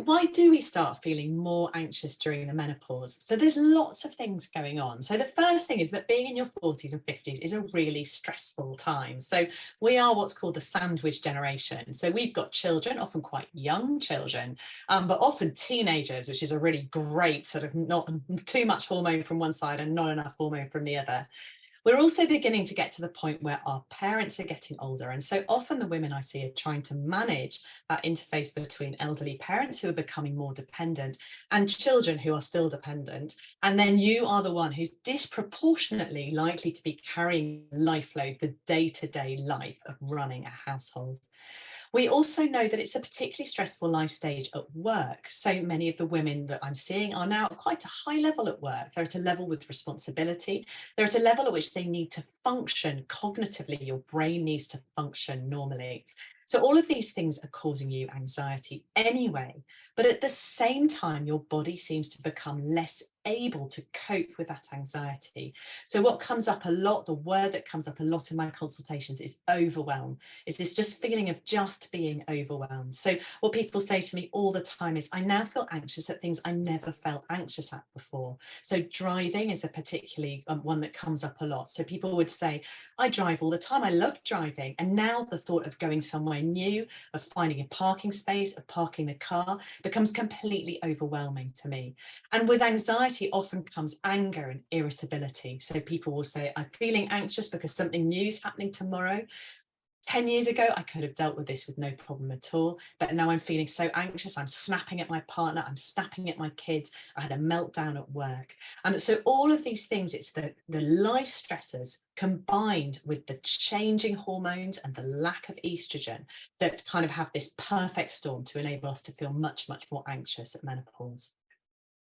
why do we start feeling more anxious during the menopause? So there's lots of things going on. So the first thing is that being in your 40s and 50s is a really stressful time. So we are what's called the sandwich generation. So we've got children, often quite young children, but often teenagers, which is a really great sort of not too much hormone from one side and not enough hormone from the other. We're also beginning to get to the point where our parents are getting older. And so often the women I see are trying to manage that interface between elderly parents who are becoming more dependent and children who are still dependent. And then you are the one who's disproportionately likely to be carrying life load, the day-to-day life of running a household. We also know that it's a particularly stressful life stage at work. So many of the women that I'm seeing are now at quite a high level at work. They're at a level with responsibility. They're at a level at which they need to function cognitively. Your brain needs to function normally. So all of these things are causing you anxiety anyway, but at the same time, your body seems to become less able to cope with that anxiety. So what comes up a lot, the word that comes up a lot in my consultations is overwhelm. Is this just feeling of just being overwhelmed? So what people say to me all the time is, I now feel anxious at things I never felt anxious at before. So driving is a particularly one that comes up a lot. So people would say, I drive all the time. I love driving. And now the thought of going somewhere new, of finding a parking space, of parking the car becomes completely overwhelming to me. And with anxiety often comes anger and irritability. So people will say, I'm feeling anxious because something new is happening tomorrow. 10 years ago, I could have dealt with this with no problem at all. But now I'm feeling so anxious. I'm snapping at my partner. I'm snapping at my kids. I had a meltdown at work. And so all of these things, it's the life stressors combined with the changing hormones and the lack of estrogen that kind of have this perfect storm to enable us to feel much, much more anxious at menopause.